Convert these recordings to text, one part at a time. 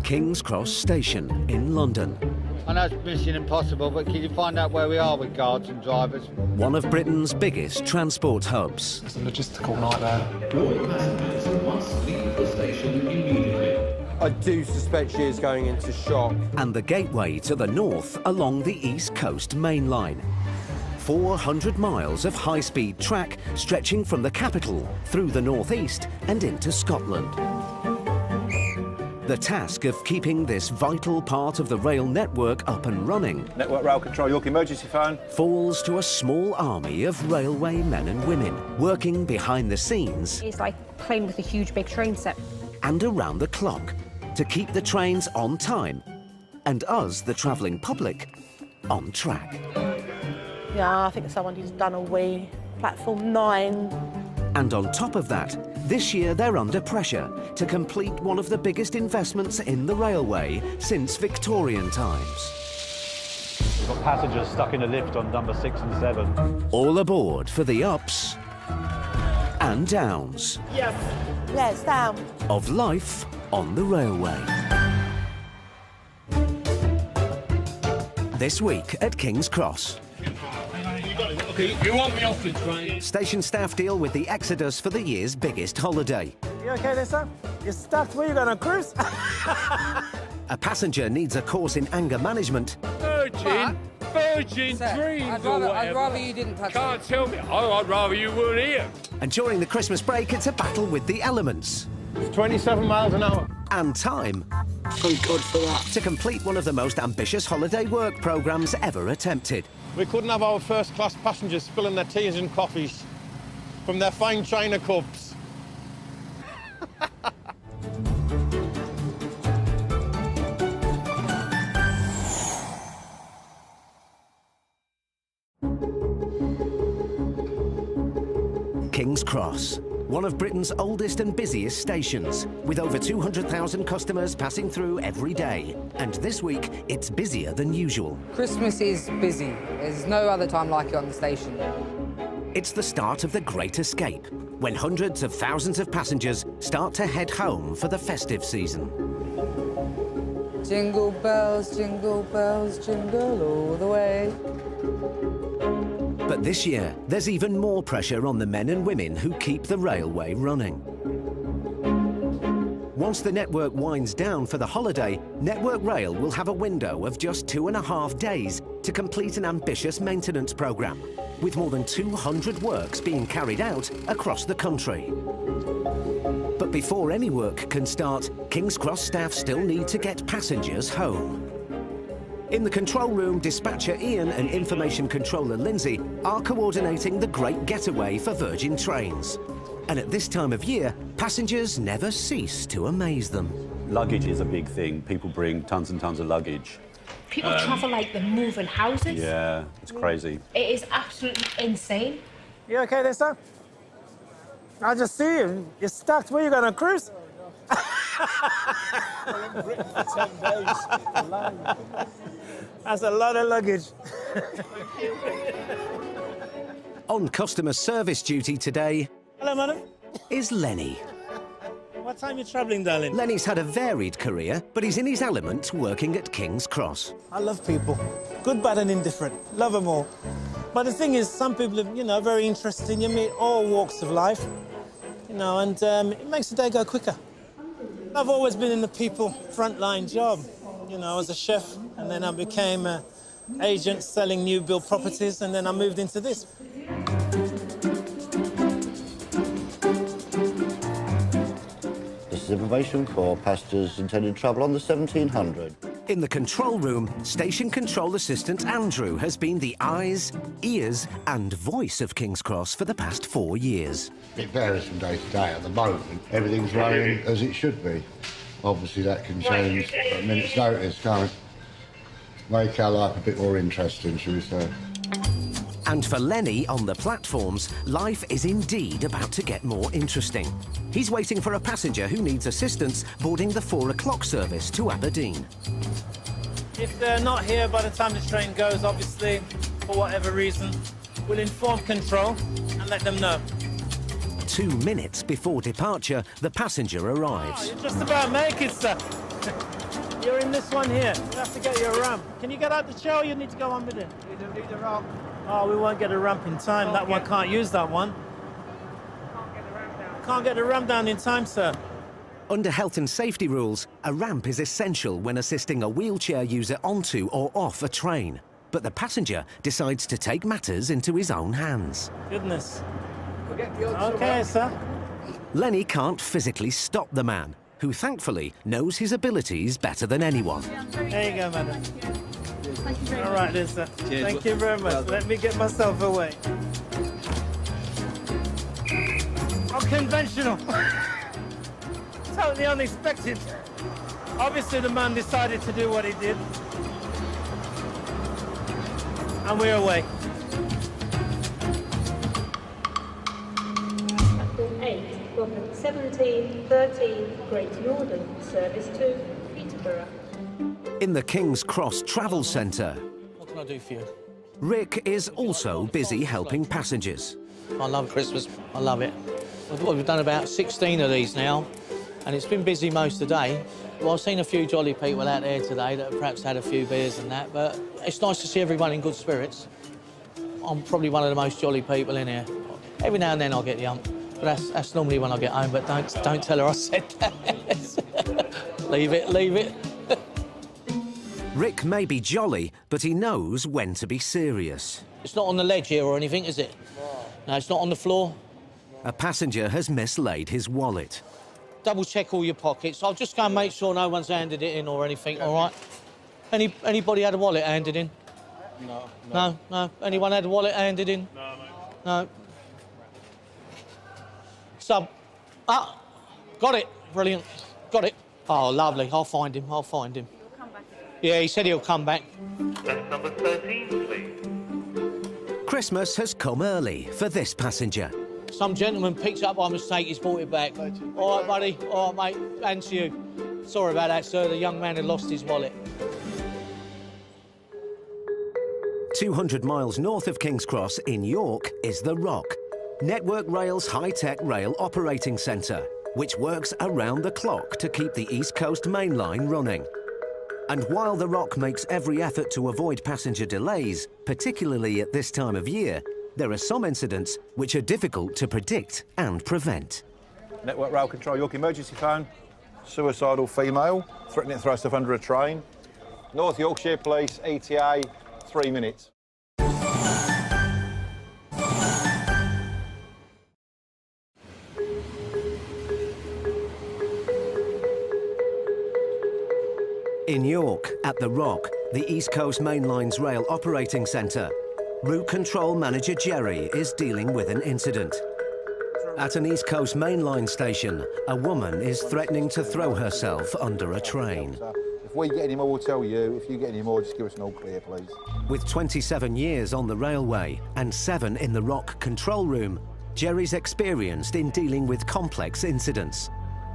King's Cross Station in London. I know it's mission impossible, but can you find out where we are with guards and drivers? One of Britain's biggest transport hubs. It's a logistical nightmare. All passengers must leave the station immediately. I do suspect she is going into shock. And the gateway to the north along the East Coast Main Line. 400 miles of high-speed track stretching from the capital through the northeast and into Scotland. The task of keeping this vital part of the rail network up and running Network Rail Control, York emergency phone. falls to a small army of railway men and women working behind the scenes It's like playing with a huge big train set. and around the clock to keep the trains on time and us, the travelling public, on track. Yeah, I think someone who's done away. Platform 9. And on top of that, this year they're under pressure to complete one of the biggest investments in the railway since Victorian times. We've got passengers stuck in a lift on number 6 and 7. All aboard for the ups and downs Let's down. of life on the railway. This week at King's Cross. You want me off the train? Station staff deal with the exodus for the year's biggest holiday. You okay there, sir? You're stuck. Where you going, on a cruise? A passenger needs a course in anger management. Virgin dreams or whatever. I'd rather you didn't touch Can't tell me. Oh, I'd rather you weren't here. And during the Christmas break, it's a battle with the elements 27 miles an hour. and time Thank God for that. to complete one of the most ambitious holiday work programmes ever attempted. We couldn't have our first-class passengers spilling their teas and coffees from their fine china cups. King's Cross, one of Britain's oldest and busiest stations, with over 200,000 customers passing through every day. And this week, it's busier than usual. Christmas is busy. There's no other time like it on the station. It's the start of the Great Escape, when hundreds of thousands of passengers start to head home for the festive season. Jingle bells, jingle all the way. But this year, there's even more pressure on the men and women who keep the railway running. Once the network winds down for the holiday, Network Rail will have a window of just 2.5 days to complete an ambitious maintenance programme, with more than 200 works being carried out across the country. But before any work can start, King's Cross staff still need to get passengers home. In the control room, dispatcher Ian and information controller Lindsay are coordinating the Great Getaway for Virgin Trains. And at this time of year, passengers never cease to amaze them. Luggage is a big thing. People bring tons and tons of luggage. People travel like they're moving houses. Yeah, it's crazy. It is absolutely insane. You okay there, sir? I just see you. You're stuck. Where you going, on a cruise? That's a lot of luggage. On customer service duty today Hello, madam. is Lenny. What time you travelling, darling? Lenny's had a varied career, but he's in his element working at King's Cross. I love people. Good, bad and indifferent. Love them all. But the thing is, some people are, very interesting. You meet all walks of life, and it makes the day go quicker. I've always been in the people frontline job. I was a chef, and then I became an agent selling new build properties, and then I moved into this. This is information for passengers intending to travel on the 1700. In the control room, station control assistant Andrew has been the eyes, ears and voice of King's Cross for the past 4 years. It varies from day to day. At the moment, everything's running as it should be. Obviously, that can change at a minute's notice, can't it? Make our life a bit more interesting, shall we say. And for Lenny on the platforms, life is indeed about to get more interesting. He's waiting for a passenger who needs assistance boarding the 4 o'clock service to Aberdeen. If they're not here by the time the train goes, obviously, for whatever reason, we'll inform control and let them know. 2 minutes before departure, the passenger arrives. Oh, you're just about make it, sir. You're in this one here. You have to get your ramp. Can you get out the chair or you need to go on with it? Need a ramp. Oh, we won't get a ramp in time. That one can't use that one. Can't get the ramp down in time, sir. Under health and safety rules, a ramp is essential when assisting a wheelchair user onto or off a train. But the passenger decides to take matters into his own hands. Goodness. Okay, sir. Lenny can't physically stop the man, who thankfully knows his abilities better than anyone. There you go, madam. All right, then, sir. Thank you very much. Let me get myself away. Unconventional. Totally unexpected. Obviously, the man decided to do what he did. And we're away. Platform 8, Government 1713, Great Northern, service to Peterborough. In the King's Cross Travel Centre, What can I do for you? Rick is also busy helping passengers. I love Christmas. I love it. We've done about 16 of these now, and it's been busy most of the day. Well, I've seen a few jolly people out there today that have perhaps had a few beers and that, but it's nice to see everyone in good spirits. I'm probably one of the most jolly people in here. Every now and then I'll get the hump, but that's normally when I get home, but don't tell her I said that. Leave it. Rick may be jolly, but he knows when to be serious. It's not on the ledge here or anything, is it? No, it's not on the floor. A passenger has mislaid his wallet. Double-check all your pockets. I'll just go and make sure no one's handed it in or anything, all right? Anybody had a wallet handed in? No. Anyone had a wallet handed in? No. Got it. Brilliant. Got it. Oh, lovely. I'll find him. Yeah, he said he'll come back. That's number 13, please. Christmas has come early for this passenger. Some gentleman picked it up by mistake, he's brought it back. All right, buddy. All right, mate. And to you. Sorry about that, sir. The young man had lost his wallet. 200 miles north of King's Cross in York is The Rock, Network Rail's high-tech rail operating centre, which works around the clock to keep the East Coast Main Line running. And while The Rock makes every effort to avoid passenger delays, particularly at this time of year, there are some incidents which are difficult to predict and prevent. Network Rail Control, York emergency phone. Suicidal female, threatening to throw stuff under a train. North Yorkshire Police, ETA, 3 minutes. In York, at The Rock, the East Coast Main Line's rail operating centre, Route Control Manager Jerry is dealing with an incident. At an East Coast Main Line station, a woman is threatening to throw herself under a train. If we get any more, we'll tell you. If you get any more, just give us an all clear, please. With 27 years on the railway and 7 in the Rock control room, Jerry's experienced in dealing with complex incidents.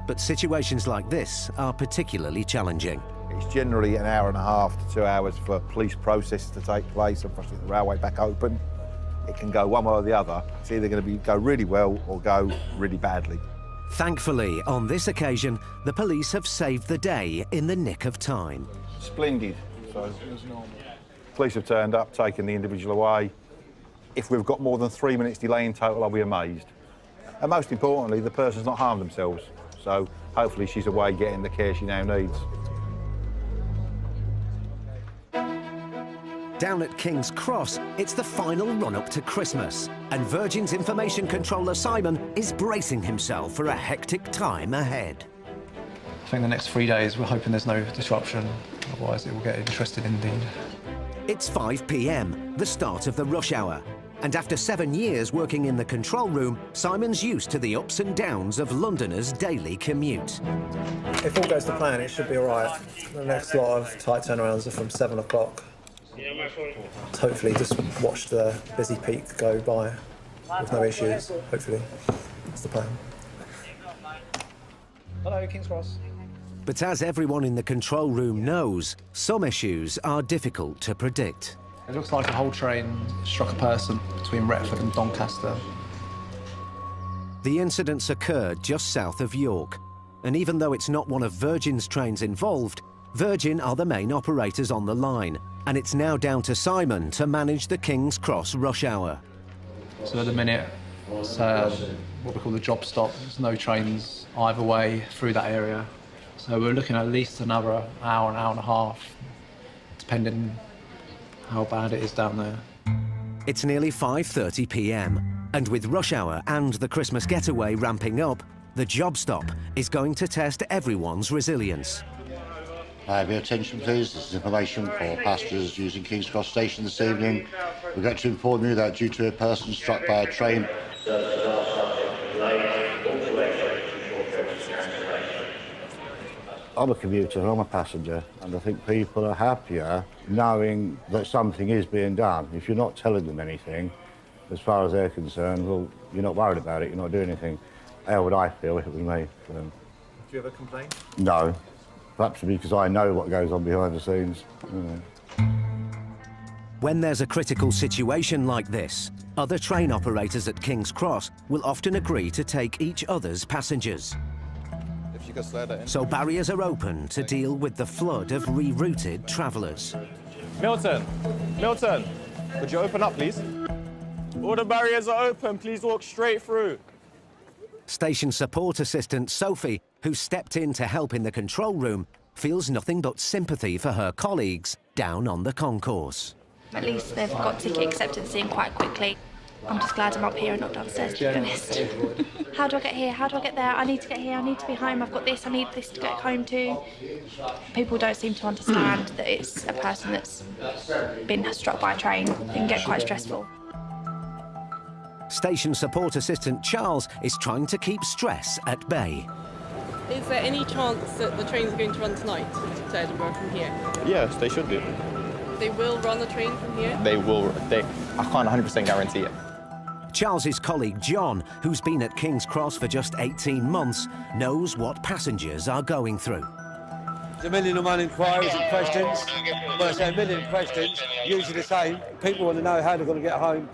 But situations like this are particularly challenging. It's generally an hour and a half to 2 hours for police processes to take place and for us to get the railway back open. It can go one way or the other. It's either going to go really well or go really badly. Thankfully, on this occasion, the police have saved the day in the nick of time. Splendid. So, police have turned up, taken the individual away. If we've got more than 3 minutes delay in total, I'll be amazed. And most importantly, the person's not harmed themselves. So hopefully she's away getting the care she now needs. Down at King's Cross, it's the final run-up to Christmas, and Virgin's information controller Simon is bracing himself for a hectic time ahead. I think the next 3 days, we're hoping there's no disruption, otherwise it will get interesting indeed. It's 5 p.m, the start of the rush hour, and after 7 years working in the control room, Simon's used to the ups and downs of Londoners' daily commute. If all goes to plan, it should be all right. The next lot of tight turnarounds are from 7 o'clock. Hopefully just watch the busy peak go by with no issues, hopefully. That's the plan. Hello, King's Cross. But as everyone in the control room knows, some issues are difficult to predict. It looks like a whole train struck a person between Retford and Doncaster. The incidents occurred just south of York, and even though it's not one of Virgin's trains involved, Virgin are the main operators on the line, and it's now down to Simon to manage the King's Cross rush hour. So at the minute, it's what we call the job stop. There's no trains either way through that area. So we're looking at least another hour, an hour and a half, depending how bad it is down there. It's nearly 5:30 p.m, and with rush hour and the Christmas getaway ramping up, the job stop is going to test everyone's resilience. Your attention please, this is information for passengers using King's Cross Station this evening. We'd like to inform you that due to a person struck by a train... I'm a commuter, I'm a passenger, and I think people are happier knowing that something is being done. If you're not telling them anything, as far as they're concerned, well, you're not worried about it, you're not doing anything. How would I feel if it was me? So, do you ever complain? No. Perhaps because I know what goes on behind the scenes. When there's a critical situation like this, other train operators at King's Cross will often agree to take each other's passengers. If you could slide that in. So barriers are open to deal with the flood of rerouted travellers. Milton, could you open up, please? All the barriers are open, please walk straight through. Station support assistant Sophie, who stepped in to help in the control room, feels nothing but sympathy for her colleagues down on the concourse. At least they've got ticket acceptance in quite quickly. I'm just glad I'm up here and not downstairs, to be honest. How do I get here? How do I get there? I need to get here, I need to be home, I've got this, I need this to get home to. People don't seem to understand that it's a person that's been struck by a train. It can get quite stressful. Station support assistant Charles is trying to keep stress at bay. Is there any chance that the train's going to run tonight to Edinburgh from here? Yes, they should do. They will run the train from here? They will. I can't 100% guarantee it. Charles's colleague John, who's been at King's Cross for just 18 months, knows what passengers are going through. There's a million and one inquiries and questions. Well, I say a million questions, usually the same. People want to know how they're going to get home,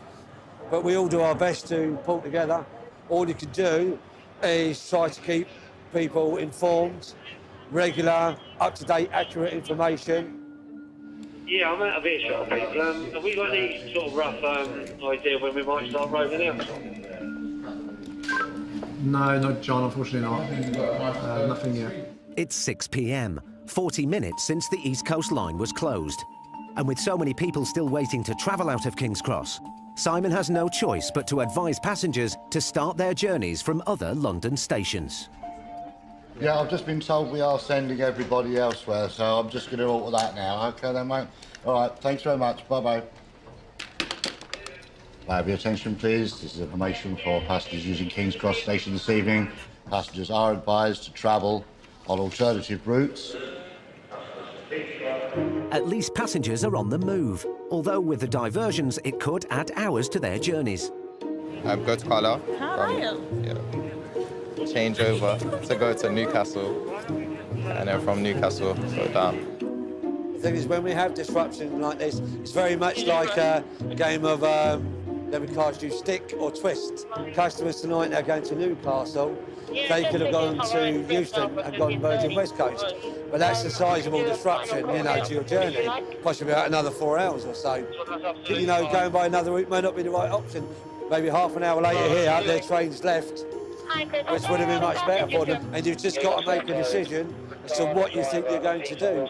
but we all do our best to pull together. All you can do is try to keep people informed, regular, up-to-date, accurate information. Yeah, I'm out of earshot, people. Have we got any sort of rough idea when we might start rolling out? No, not John, unfortunately not. Nothing yet. It's 6 p.m, 40 minutes since the East Coast line was closed. And with so many people still waiting to travel out of King's Cross, Simon has no choice but to advise passengers to start their journeys from other London stations. Yeah, I've just been told we are sending everybody elsewhere, so I'm just going to alter that now. OK then, mate? All right, thanks very much. Bye-bye. Have your attention, please. This is information for passengers using King's Cross Station this evening. Passengers are advised to travel on alternative routes. At least passengers are on the move, although with the diversions, it could add hours to their journeys. Go to Carlisle. How are you? Yeah. Change over to go to Newcastle, and then from Newcastle go down. The thing is, when we have disruption like this, it's very much like a game of let me cast you stick or twist. Customers tonight are going to Newcastle. They could have gone to Euston and gone Virgin West Coast, but that's a sizable disruption, you know, to your journey, possibly about another 4 hours or so. You know, going by another route may not be the right option. Maybe half an hour later here, their train's left, which would have been much better for them. And you've just got to make a decision as to what you think you're going to do.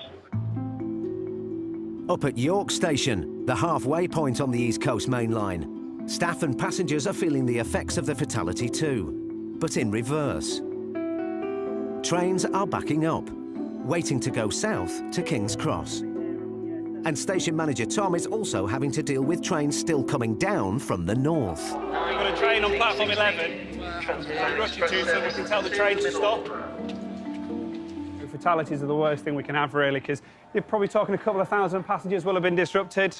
Up at York Station, the halfway point on the East Coast Main Line, staff and passengers are feeling the effects of the fatality too, but in reverse. Trains are backing up, waiting to go south to King's Cross. And station manager Tom is also having to deal with trains still coming down from the north. We've got a train on platform 11. So rush you to so we can tell the train to stop. Fatalities are the worst thing we can have, really, because you're probably talking a couple of thousand passengers will have been disrupted.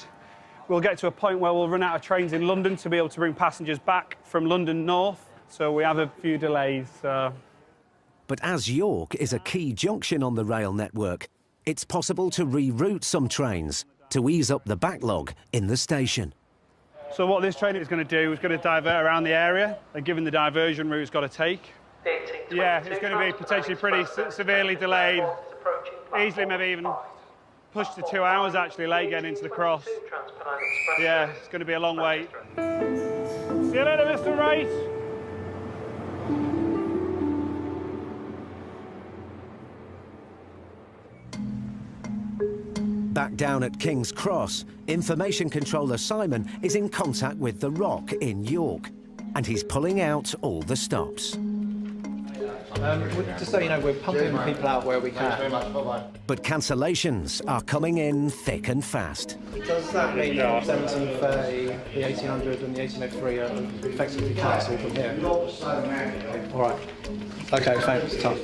We'll get to a point where we'll run out of trains in London to be able to bring passengers back from London north, so we have a few delays. But as York is a key junction on the rail network, it's possible to reroute some trains to ease up the backlog in the station. So what this train is going to do is going to divert around the area, and given the diversion route it's got to take. Yeah, it's going to be potentially pretty severely delayed easily maybe even push to 2 hours actually late getting into the cross. Yeah, it's going to be a long wait. See you later, Mr. Wright. Back down at King's Cross, information controller Simon is in contact with The Rock in York, and he's pulling out all the stops. Just so you know, we're pumping people out where we can. But cancellations are coming in thick and fast. Does that mean that 1730, the 1800 and the 1803 are effectively cancelled from here? All right. OK, thanks, Tom.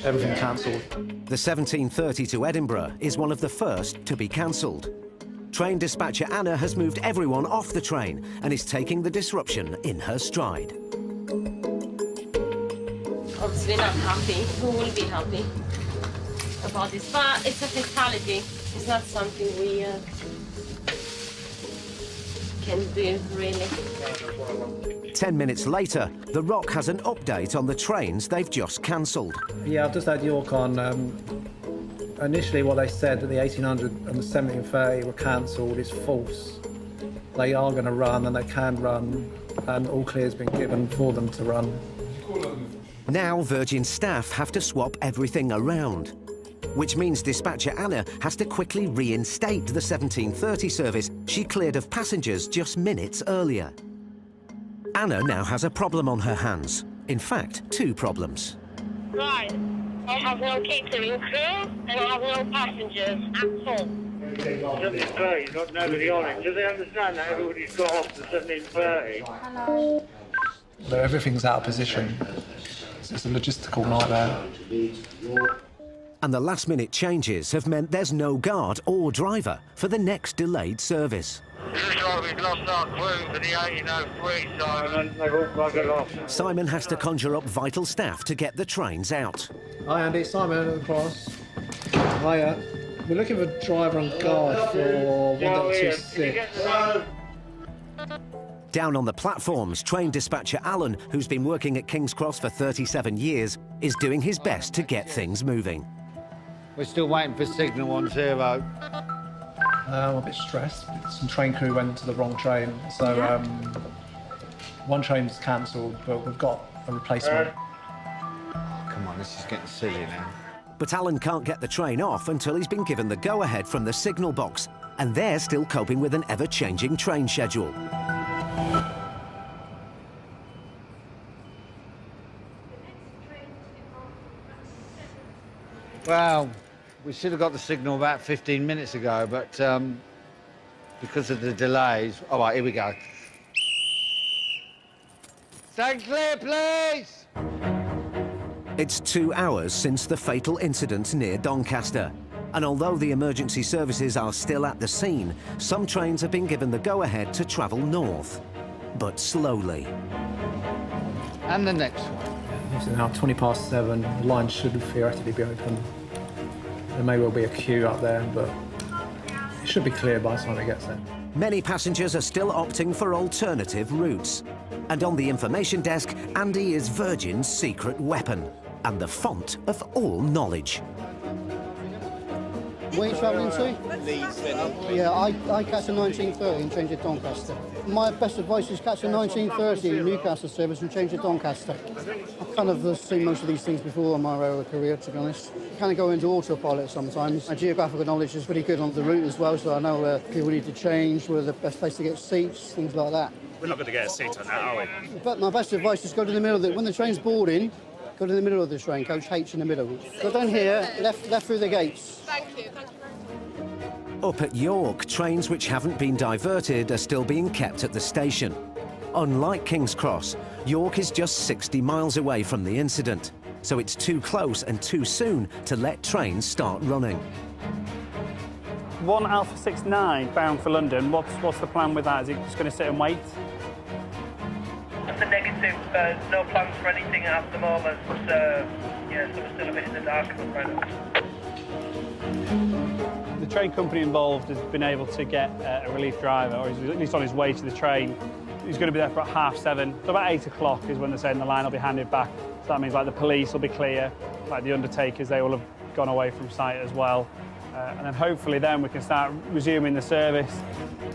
Everything cancelled. The 1730 to Edinburgh is one of the first to be cancelled. Train dispatcher Anna has moved everyone off the train and is taking the disruption in her stride. Obviously not happy. Who will be happy about this? But it's a fatality. It's not something we can do, really. 10 minutes later, The Rock has an update on the trains they've just cancelled. Yeah, I've just had York on. Initially, what they said that the 1800 and the 1730 were cancelled is false. They are going to run and they can run, and all clear's been given for them to run. Now Virgin staff have to swap everything around, which means dispatcher Anna has to quickly reinstate the 1730 service she cleared of passengers just minutes earlier. Anna now has a problem on her hands. In fact, two problems. Right. I have no catering crew and I have no passengers at all. 1730, not nobody on it. Do they understand that everybody's got off the 1730? Hello. But everything's out of position. It's a logistical nightmare. And the last-minute changes have meant there's no guard or driver for the next delayed service. We've lost our crew for the 1803, Simon. They've all buggered off. Simon has to conjure up vital staff to get the trains out. Hi Andy, Simon at the cross. Hiya. We're looking for driver and guard for 126. Down on the platforms, train dispatcher Alan, who's been working at King's Cross for 37 years, is doing his best to get things moving. We're still waiting for signal on 0. I'm a bit stressed. Some train crew went to the wrong train, so one train's cancelled, but we've got a replacement. Come on, this is getting silly now. But Alan can't get the train off until he's been given the go-ahead from the signal box, and they're still coping with an ever-changing train schedule. Well, we should have got the signal about 15 minutes ago, but because of the delays... All right, here we go. Stand clear, please! It's 2 hours since the fatal incident near Doncaster. And although the emergency services are still at the scene, some trains have been given the go-ahead to travel north, but slowly. And the next one. It's now 7:20. The line should theoretically be open. There may well be a queue up there, but it should be clear by the time it gets there. Many passengers are still opting for alternative routes. And on the information desk, Andy is Virgin's secret weapon and the font of all knowledge. Where are you travelling to? Leeds, Yeah, I catch a 1930 and change at Doncaster. My best advice is catch a 1930 Newcastle service and change at Doncaster. I've kind of seen most of these things before in my railway career, to be honest. Kind of go into autopilot sometimes. My geographical knowledge is pretty good on the route as well, so I know where people need to change, where the best place to get seats, things like that. We're not going to get a seat on that, are we? But my best advice is go to the middle of it. When the train's boarding, go to the middle of the train, coach H in the middle. Go down here, left through the gates. Thank you. Up at York, trains which haven't been diverted are still being kept at the station. Unlike King's Cross, York is just 60 miles away from the incident, so it's too close and too soon to let trains start running. 1 Alpha 69 bound for London. What's the plan with that? Is it just going to sit and wait? That's a negative. No plans for anything at the moment. Yeah, so we're still a bit in the dark at the moment. The train company involved has been able to get a relief driver, or he's at least on his way to the train. He's going to be there for about 7:30. So about 8 o'clock is when they're saying the line will be handed back. So that means like the police will be clear, like the undertakers, they will have gone away from site as well. And then hopefully then we can start resuming the service.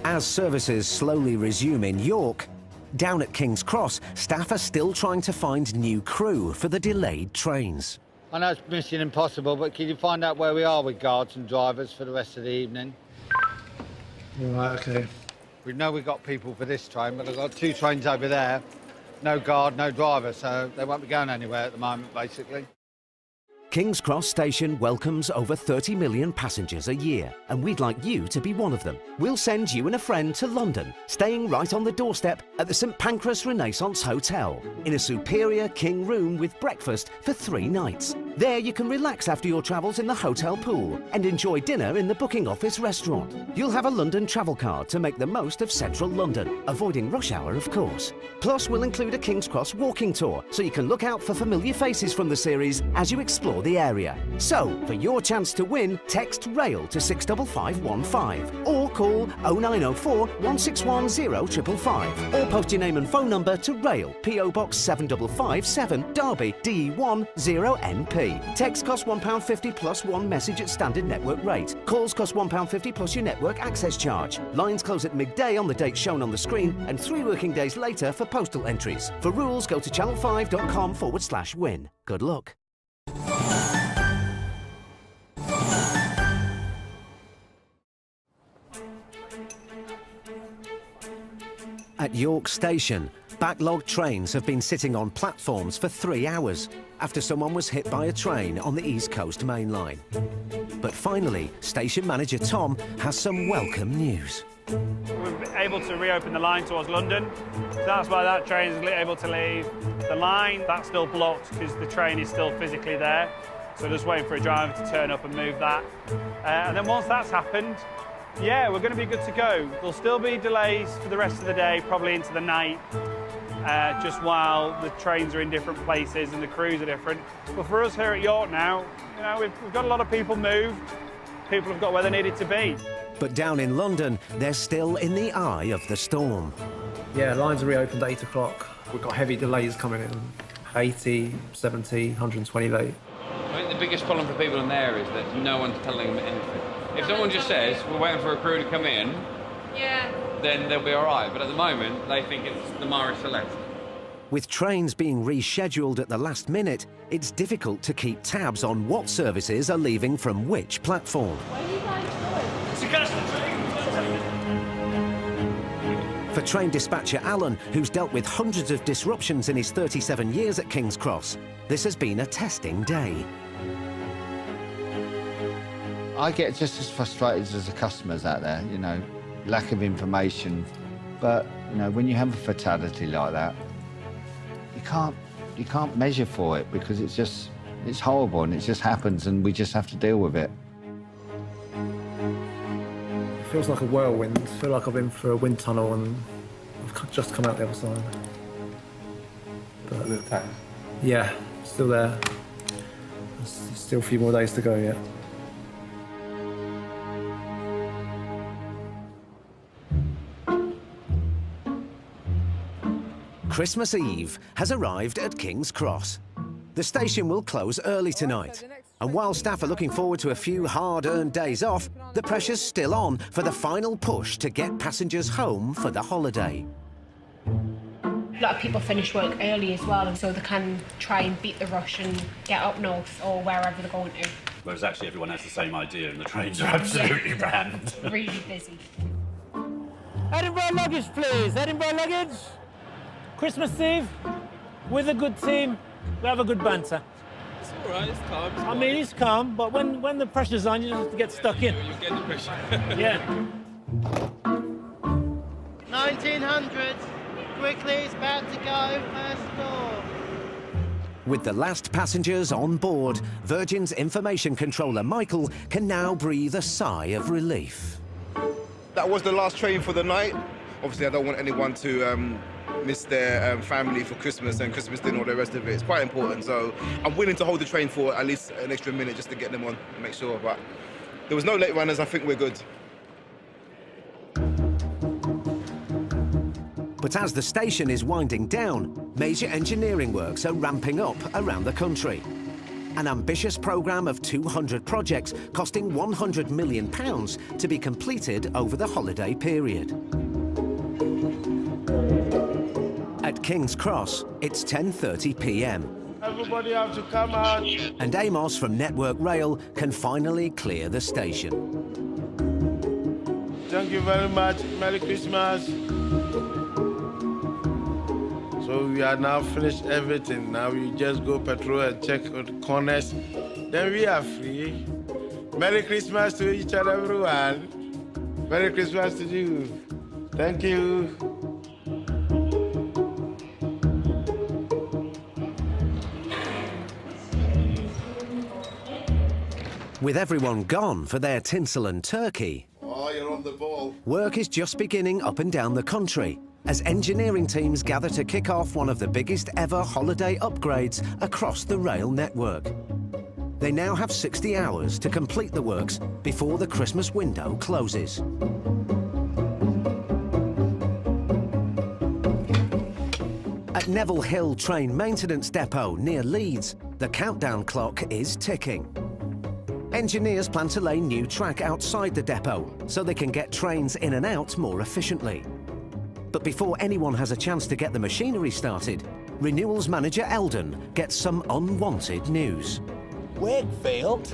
As services slowly resume in York, down at King's Cross, staff are still trying to find new crew for the delayed trains. I know it's mission impossible, but can you find out where we are with guards and drivers for the rest of the evening? Right, OK. We know we've got people for this train, but I've got 2 trains over there. No guard, no driver, so they won't be going anywhere at the moment, basically. King's Cross Station welcomes over 30 million passengers a year, and we'd like you to be one of them. We'll send you and a friend to London, staying right on the doorstep at the St Pancras Renaissance Hotel, in a superior king room with breakfast for 3 nights. There you can relax after your travels in the hotel pool and enjoy dinner in the booking office restaurant. You'll have a London travel card to make the most of central London, avoiding rush hour, of course. Plus, we'll include a King's Cross walking tour, so you can look out for familiar faces from the series as you explore the area. So, for your chance to win, text RAIL to 65515 or call 0904 161 0555 or post your name and phone number to RAIL, PO Box 7557, Derby, DE1 0NP. Text costs £1.50 plus 1 message at standard network rate. Calls cost £1.50 plus your network access charge. Lines close at midday on the date shown on the screen and 3 working days later for postal entries. For rules, go to channel5.com/win. Good luck. At York Station, backlogged trains have been sitting on platforms for 3 hours after someone was hit by a train on the East Coast Main Line. But finally, station manager Tom has some welcome news. We're able to reopen the line towards London. So that's why that train is able to leave. The line, that's still blocked because the train is still physically there. So just waiting for a driver to turn up and move that. And then once that's happened, yeah, we're going to be good to go. There'll still be delays for the rest of the day, probably into the night, just while the trains are in different places and the crews are different. But for us here at York now, you know, we've got a lot of people moved. People have got where they needed to be. But down in London, they're still in the eye of the storm. Yeah, lines are reopened at 8 o'clock. We've got heavy delays coming in, 80, 70, 120 late. I think the biggest problem for people in there is that no one's telling them anything. If someone just says, we're waiting for a crew to come in, then they'll be all right. But at the moment, they think it's the Mare Celeste. With trains being rescheduled at the last minute, it's difficult to keep tabs on what services are leaving from which platform. For train dispatcher Alan, who's dealt with hundreds of disruptions in his 37 years at King's Cross, this has been a testing day. I get just as frustrated as the customers out there, you know, lack of information. But, you know, when you have a fatality like that, you can't measure for it because it's horrible and it just happens and we just have to deal with it. It feels like a whirlwind. I feel like I've been through a wind tunnel and I've just come out the other side. But, yeah, still there. There's still a few more days to go yet. Christmas Eve has arrived at King's Cross. The station will close early tonight. And while staff are looking forward to a few hard-earned days off, the pressure's still on for the final push to get passengers home for the holiday. A lot of people finish work early as well, and so they can try and beat the rush and get up north or wherever they're going to. Whereas actually everyone has the same idea and the trains are absolutely rammed. Really busy. Edinburgh luggage, please. Edinburgh luggage. Christmas Eve, with a good team, we have a good banter. It's all right, it's calm. I mean, it's calm, but when the pressure's on, you just have to get stuck in. You get the pressure. Yeah. 1900, quickly, it's about to go, first door. With the last passengers on board, Virgin's information controller Michael can now breathe a sigh of relief. That was the last train for the night. Obviously, I don't want anyone to miss their family for Christmas and Christmas dinner or the rest of it. It's quite important, so I'm willing to hold the train for at least an extra minute just to get them on and make sure. But there was no late runners. I think we're good. But as the station is winding down, major engineering works are ramping up around the country. An ambitious programme of 200 projects costing £100 million to be completed over the holiday period. At King's Cross, it's 10:30 p.m. Everybody have to come out. And Amos from Network Rail can finally clear the station. Thank you very much. Merry Christmas. So we are now finished everything. Now we just go patrol and check the corners. Then we are free. Merry Christmas to each and everyone. Merry Christmas to you. Thank you. With everyone gone for their tinsel and turkey, Oh, you're on the ball. work is just beginning up and down the country as engineering teams gather to kick off one of the biggest ever holiday upgrades across the rail network. They now have 60 hours to complete the works before the Christmas window closes. At Neville Hill Train Maintenance Depot near Leeds, the countdown clock is ticking. Engineers plan to lay new track outside the depot so they can get trains in and out more efficiently. But before anyone has a chance to get the machinery started, Renewals manager Eldon gets some unwanted news. Wakefield?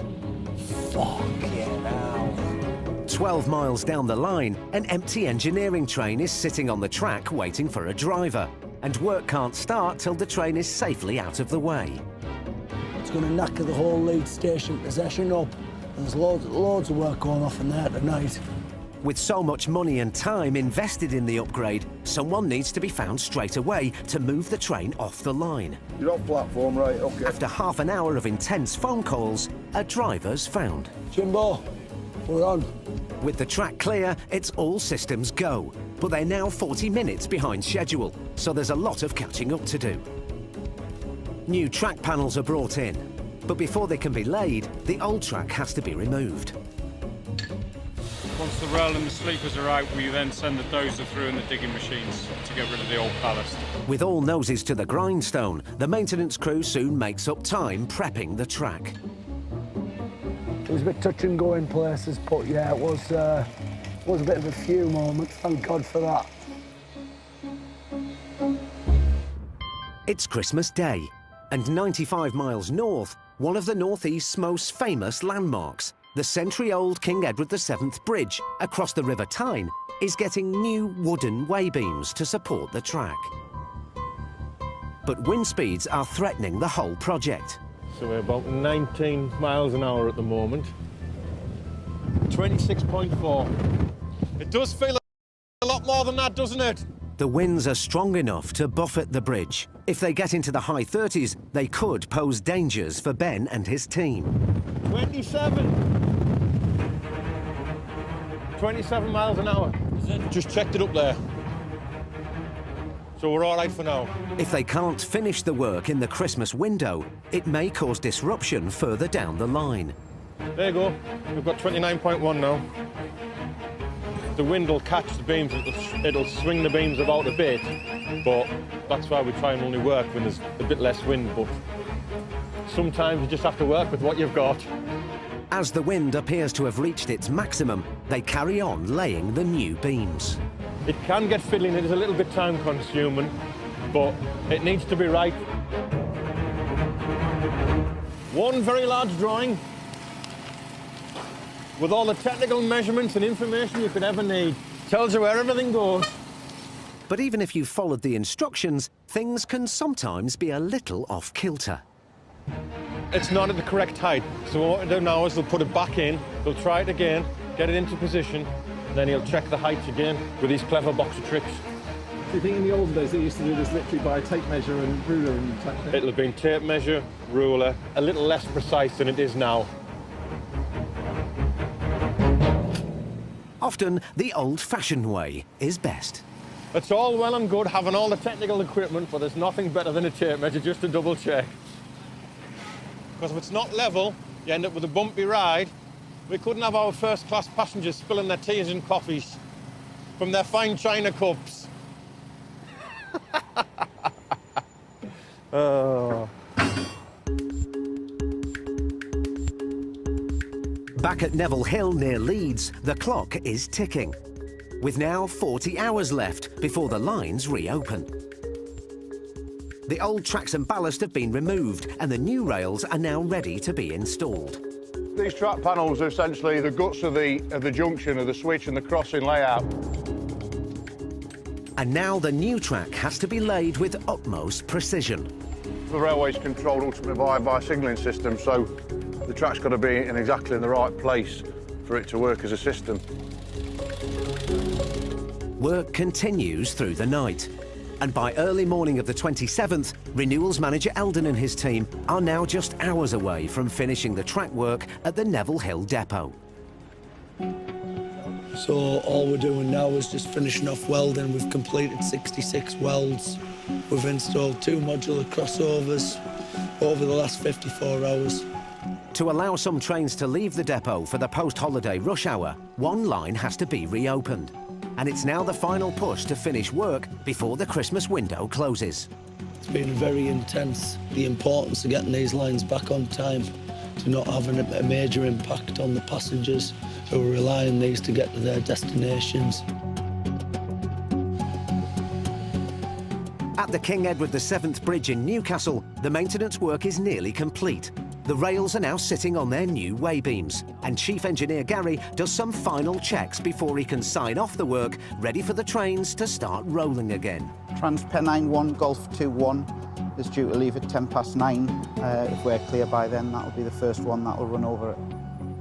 Fuck yeah now. 12 miles down the line, an empty engineering train is sitting on the track waiting for a driver, and work can't start till the train is safely out of the way. It's going to knock the whole Leeds station possession up. There's loads of work going off in there tonight. With so much money and time invested in the upgrade, someone needs to be found straight away to move the train off the line. You're off platform, right, OK. After half an hour of intense phone calls, a driver's found. Jimbo, we're on. With the track clear, it's all systems go. But they're now 40 minutes behind schedule, so there's a lot of catching up to do. New track panels are brought in, but before they can be laid, the old track has to be removed. Once the rail and the sleepers are out, we then send the dozer through and the digging machines to get rid of the old ballast. With all noses to the grindstone, the maintenance crew soon makes up time prepping the track. It was a bit touch and go in places, but yeah, it was a bit of a few moments. Thank God for that. It's Christmas Day, and 95 miles north, one of the Northeast's most famous landmarks, the century-old King Edward VII Bridge across the River Tyne, is getting new wooden way beams to support the track. But wind speeds are threatening the whole project. So we're about 19 miles an hour at the moment. 26.4. It does feel a lot more than that, doesn't it? The winds are strong enough to buffet the bridge. If they get into the high 30s, they could pose dangers for Ben and his team. 27 miles an hour. Just checked it up there. So we're all right for now. If they can't finish the work in the Christmas window, it may cause disruption further down the line. There you go. We've got 29.1 now. The wind will catch the beams, it'll swing the beams about a bit, but that's why we try and only work when there's a bit less wind, but sometimes you just have to work with what you've got. As the wind appears to have reached its maximum, they carry on laying the new beams. It can get fiddling, it is a little bit time consuming, but it needs to be right. One very large drawing with all the technical measurements and information you could ever need. Tells you where everything goes. But even if you've followed the instructions, things can sometimes be a little off-kilter. It's not at the correct height, so what we'll do now is they'll put it back in, they'll try it again, get it into position, then he'll check the heights again with these clever box of tricks. Do you think in the old days they used to do this literally by tape measure and ruler and type thing? It'll have been tape measure, ruler, a little less precise than it is now. Often, the old-fashioned way is best. It's all well and good having all the technical equipment, but there's nothing better than a tape measure just to double check. Because if it's not level, you end up with a bumpy ride. We couldn't have our first-class passengers spilling their teas and coffees from their fine china cups. Oh. Back at Neville Hill near Leeds, the clock is ticking, with now 40 hours left before the lines reopen. The old tracks and ballast have been removed and the new rails are now ready to be installed. These track panels are essentially the guts of the junction of the switch and the crossing layout. And now the new track has to be laid with utmost precision. The railway's controlled ultimately by a signalling system, so the track's got to be in exactly in the right place for it to work as a system. Work continues through the night. And by early morning of the 27th, Renewals manager Eldon and his team are now just hours away from finishing the track work at the Neville Hill depot. So all we're doing now is just finishing off welding. We've completed 66 welds. We've installed 2 modular crossovers over the last 54 hours. To allow some trains to leave the depot for the post-holiday rush hour, one line has to be reopened. And it's now the final push to finish work before the Christmas window closes. It's been very intense. The importance of getting these lines back on time to not having a major impact on the passengers who are relying on these to get to their destinations. At the King Edward VII Bridge in Newcastle, the maintenance work is nearly complete. The rails are now sitting on their new way beams, and Chief Engineer Gary does some final checks before he can sign off the work, ready for the trains to start rolling again. TransPennine 1 Golf 2-1 is due to leave at 9:10. If we're clear by then, that'll be the first one that'll run over it.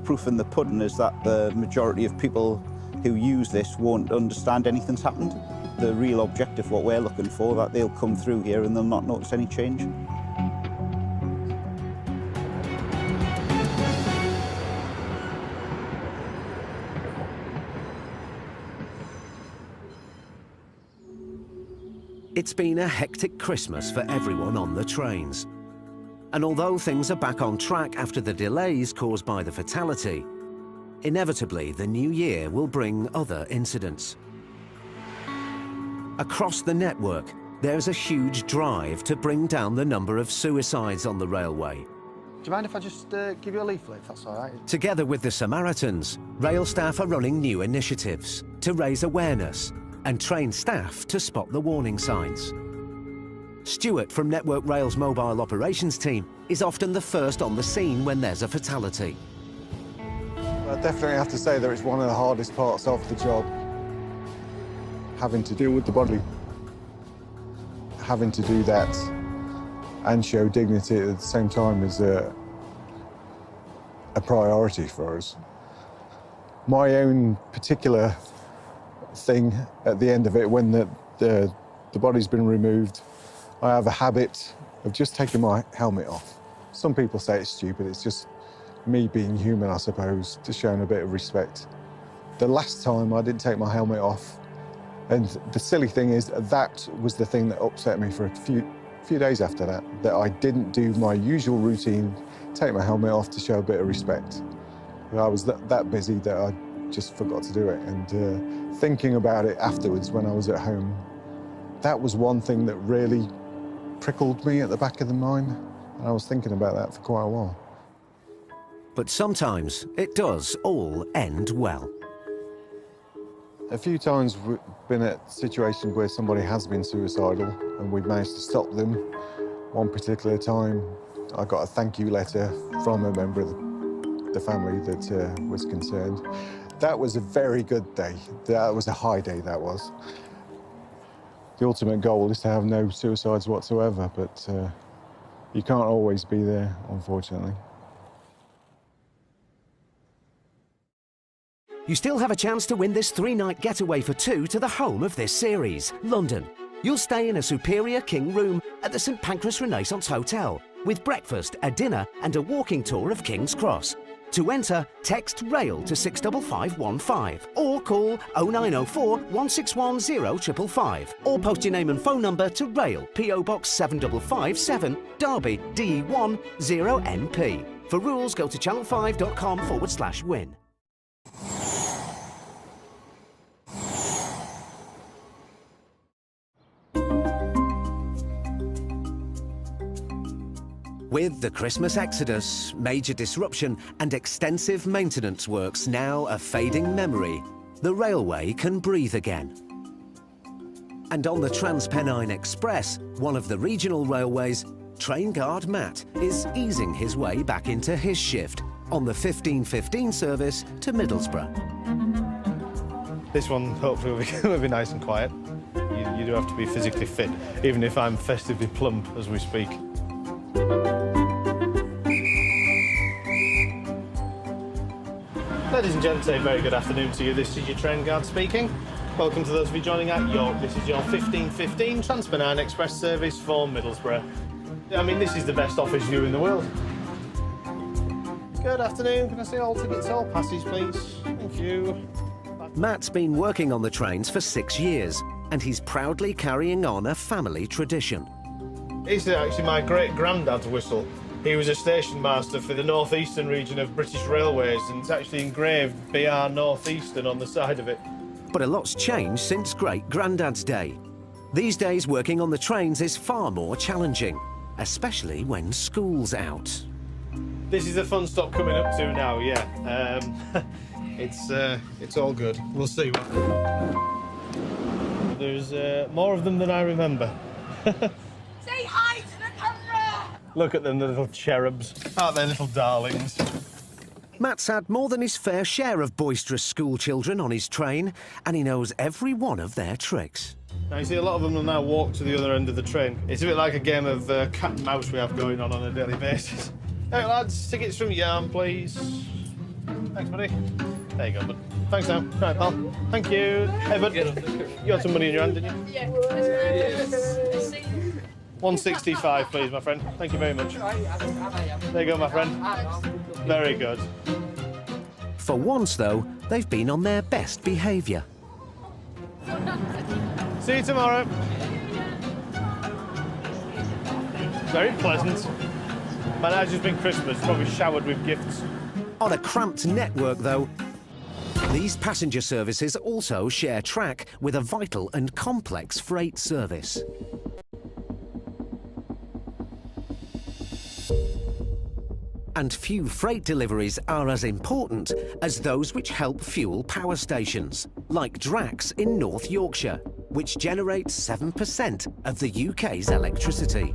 Proof in the pudding is that the majority of people who use this won't understand anything's happened. The real objective, what we're looking for, that they'll come through here and they'll not notice any change. It's been a hectic Christmas for everyone on the trains. And although things are back on track after the delays caused by the fatality, inevitably the new year will bring other incidents. Across the network, there's a huge drive to bring down the number of suicides on the railway. Do you mind if I just give you a leaflet, if that's all right? Together with the Samaritans, rail staff are running new initiatives to raise awareness and train staff to spot the warning signs. Stuart from Network Rail's mobile operations team is often the first on the scene when there's a fatality. I definitely have to say that it's one of the hardest parts of the job. Having to deal with the body. Having to do that and show dignity at the same time is a priority for us. My own particular thing at the end of it, when the body's been removed, I have a habit of just taking my helmet off. Some people say it's stupid, it's just me being human, I suppose, just showing a bit of respect. The last time I didn't take my helmet off, and the silly thing is that was the thing that upset me for a few days after that I didn't do my usual routine, take my helmet off to show a bit of respect. I was that busy that I just forgot to do it, and thinking about it afterwards when I was at home, that was one thing that really prickled me at the back of the mind, and I was thinking about that for quite a while. But sometimes it does all end well. A few times we've been at situations where somebody has been suicidal and we've managed to stop them. One particular time, I got a thank you letter from a member of the family that was concerned. That was a very good day. That was a high day, that was. The ultimate goal is to have no suicides whatsoever, but you can't always be there, unfortunately. You still have a chance to win this 3-night getaway for 2 to the home of this series, London. You'll stay in a superior king room at the St Pancras Renaissance Hotel with breakfast, a dinner and a walking tour of King's Cross. To enter, text RAIL to 65515 or call 0904 161 0555 or post your name and phone number to RAIL, PO Box 7557, Derby, DE1 0NP. For rules, go to channel5.com/win. With the Christmas exodus, major disruption and extensive maintenance works now a fading memory, the railway can breathe again. And on the Transpennine Express, one of the regional railways, train guard Matt is easing his way back into his shift on the 15:15 service to Middlesbrough. This one hopefully will be nice and quiet. You do have to be physically fit, even if I'm festively plump as we speak. Ladies and gents, a very good afternoon to you. This is your train guard speaking. Welcome to those of you joining at York. This is your 15:15 Transpennine Express service for Middlesbrough. I mean, this is the best office view in the world. Good afternoon. Can I see all tickets, all passes, please? Thank you. Matt's been working on the trains for 6 years, and he's proudly carrying on a family tradition. This is actually my great-granddad's whistle. He was a station master for the North Eastern region of British Railways, and it's actually engraved BR North Eastern on the side of it. But a lot's changed since great-granddad's day. These days, working on the trains is far more challenging, especially when school's out. This is the fun stop coming up to now, yeah. It's all good. We'll see. There's more of them than I remember. Say hi to the camera! Look at them, the little cherubs. Aren't they little darlings? Matt's had more than his fair share of boisterous school children on his train, and he knows every one of their tricks. Now, you see, a lot of them will now walk to the other end of the train. It's a bit like a game of cat and mouse we have going on a daily basis. Hey, lads, tickets from Yarm, please. Thanks, buddy. There you go, bud. Thanks now. Right, pal. Thank you. Hey, bud. You had some money in your hand, didn't you? Yeah. 165, please, my friend. Thank you very much. There you go, my friend. Very good. For once, though, they've been on their best behaviour. See you tomorrow. Very pleasant. Man, it's just been Christmas, probably showered with gifts. On a cramped network, though, these passenger services also share track with a vital and complex freight service. And few freight deliveries are as important as those which help fuel power stations, like Drax in North Yorkshire, which generates 7% of the UK's electricity.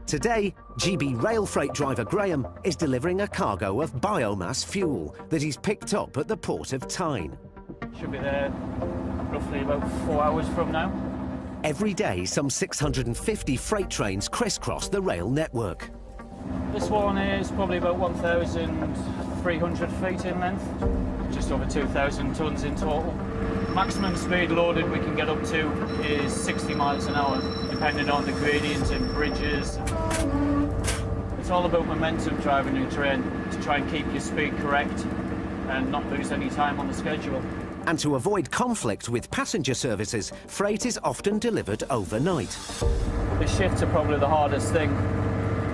Today, GB Rail freight driver Graham is delivering a cargo of biomass fuel that he's picked up at the port of Tyne. Should be there roughly about 4 hours from now. Every day, some 650 freight trains crisscross the rail network. This one is probably about 1,300 feet in length, just over 2,000 tonnes in total. Maximum speed loaded we can get up to is 60 miles an hour, depending on the gradients and bridges. It's all about momentum driving your train to try and keep your speed correct and not lose any time on the schedule. And to avoid conflict with passenger services, freight is often delivered overnight. The shifts are probably the hardest thing.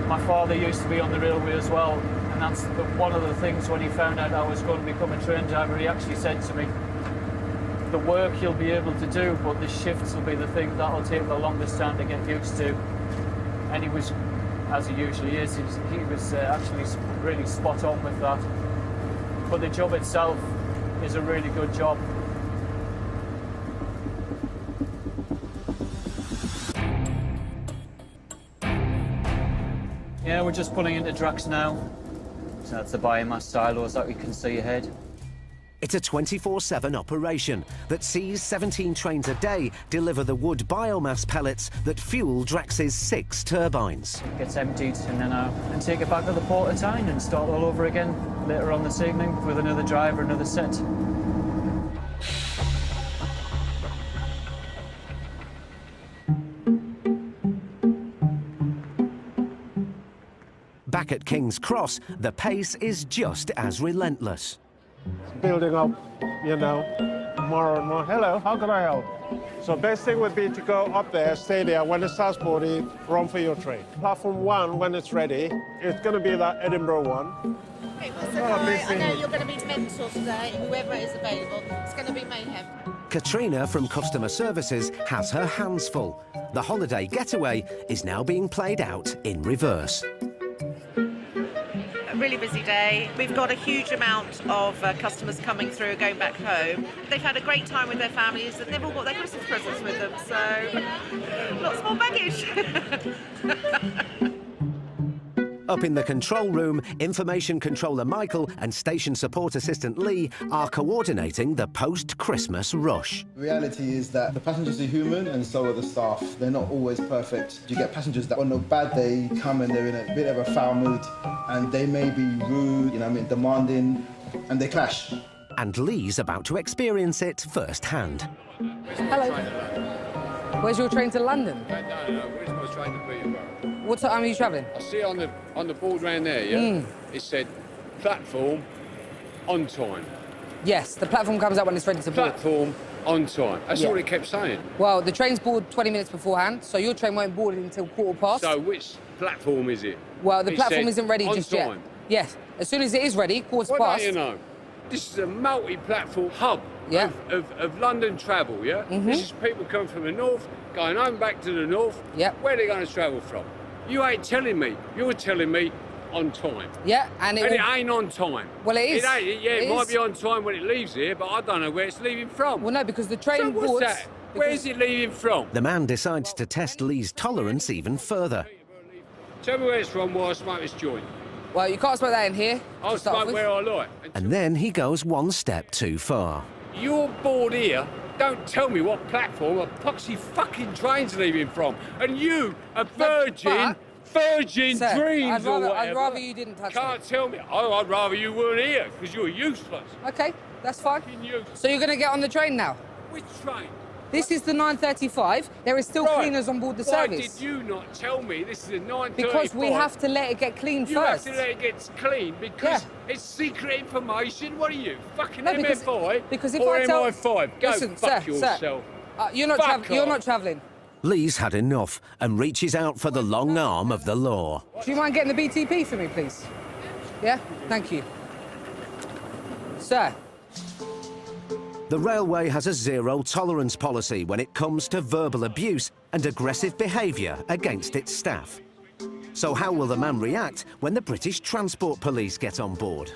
My father used to be on the railway as well, and that's one of the things when he found out I was going to become a train driver, he actually said to me, the work you'll be able to do, but the shifts will be the thing that'll take the longest time to get used to. And he was, as he usually is, he was actually really spot on with that. But the job itself is a really good job. Yeah, we're just pulling into Drax now. So that's the biomass silos that we can see ahead. It's a 24/7 operation that sees 17 trains a day deliver the wood biomass pellets that fuel Drax's 6 turbines. It gets emptied and then and take it back to the port of Tyne and start all over again later on this evening with another driver, another set. Back at King's Cross, the pace is just as relentless. Building up, you know, more and more. Hello, how can I help? So best thing would be to go up there, stay there. When it starts boarding, run for your train. Platform 1, when it's ready, it's going to be that Edinburgh one. Okay, well, so I know you're going to be mental today, whoever is available. It's going to be mayhem. Katrina from Customer Services has her hands full. The holiday getaway is now being played out in reverse. A really busy day. We've got a huge amount of customers coming through, going back home. They've had a great time with their families and they've all got their Christmas presents with them, so lots more baggage. Up in the control room, Information Controller Michael and Station Support Assistant Lee are coordinating the post-Christmas rush. The reality is that the passengers are human and so are the staff. They're not always perfect. You get passengers that on a bad day come and they're in a bit of a foul mood and they may be rude, demanding, and they clash. And Lee's about to experience it firsthand. Hello. Where's your train to London? No, where's my train to Peterborough? What time are you travelling? I see on the board round there, yeah? It said platform on time. Yes, the platform comes up when it's ready to board. Platform on time. That's all it kept saying. Well, the train's board 20 minutes beforehand, so your train won't board until 1:15. So which platform is it? Well, the It platform said isn't ready on just time. yet. Yes, as soon as it is ready, 1:15. Well, don't you know? This is a multi-platform hub of London travel, yeah? This is people coming from the north, going home back to the north. Where are they going to travel from? You ain't telling me. You're telling me on time. Yeah, and it ain't on time. Well, it is. It ain't. Yeah, it might be on time when it leaves here, but I don't know where it's leaving from. Well, no, because the train so what's boards... that? Where is it leaving from? The man decides to test Lee's tolerance even further. Tell me where it's from while I smoke this joint. Well, you can't smoke that in here. I'll smoke where I like. And then he goes one step too far. You're bored here. Don't tell me what platform a poxy fucking train's leaving from. And you, a virgin Sir, dreams or whatever. I'd rather you didn't touch Can't tell me. Oh, I'd rather you weren't here, because you're useless. OK, that's fine. So you're going to get on the train now? Which train? This is the 9:35. There is still cleaners on board the service. Why did you not tell me this is a 9:35? Because we have to let it get clean you first. You have to let it get clean because it's secret information. What are you, fucking No, MFI because if or I tell... MI5? Go Listen, fuck sir, yourself. You're not travelling. Lee's had enough and reaches out for the long arm of the law. Do you mind getting the BTP for me, please? Yeah? Thank you. Sir. The railway has a zero-tolerance policy when it comes to verbal abuse and aggressive behaviour against its staff. So how will the man react when the British Transport Police get on board?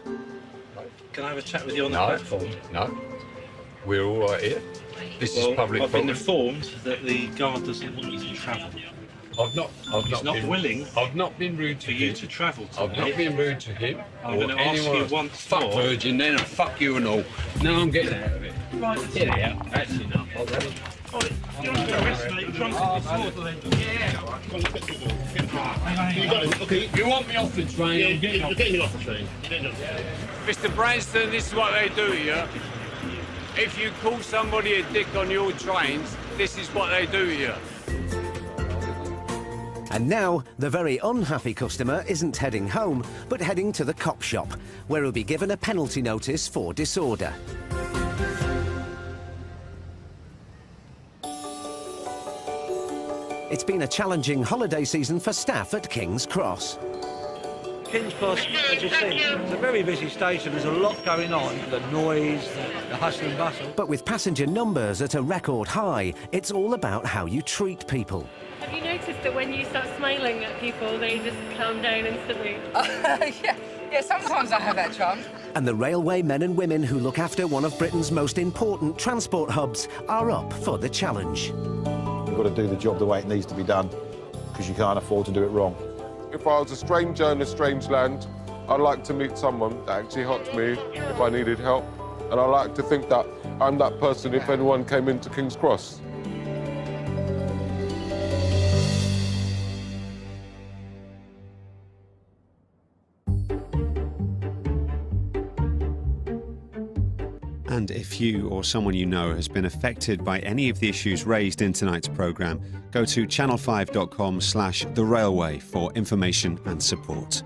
Can I have a chat with you on the platform? No. We're all right here. This is public I've been property. informed that the guard doesn't want you to travel. He's not willing. I've not been rude to you to travel today. I've not been rude to him. I'm going to ask you once fuck more. Virgin, then fuck you and all. Now I'm getting out of it. Right, Get out. That's enough. You want to arrest me? You want me off the train? Yeah, I'm getting you're off. getting me off the train. Mr. Branston, this is what they do here. If you call somebody a dick on your trains, this is what they do here. And now, the very unhappy customer isn't heading home, but heading to the cop shop, where he'll be given a penalty notice for disorder. It's been a challenging holiday season for staff at King's Cross. King's Cross, as you see, it's a very busy station. There's a lot going on. The noise, the hustle and bustle. But with passenger numbers at a record high, it's all about how you treat people. Have you noticed that when you start smiling at people, they just calm down instantly? Yeah, sometimes I have that charm. And the railway men and women who look after one of Britain's most important transport hubs are up for the challenge. You've got to do the job the way it needs to be done, because you can't afford to do it wrong. If I was a stranger in a strange land, I'd like to meet someone that actually helped me if I needed help. And I like to think that I'm that person if anyone came into King's Cross. And if you or someone you know has been affected by any of the issues raised in tonight's programme, go to channel5.com/therailway for information and support.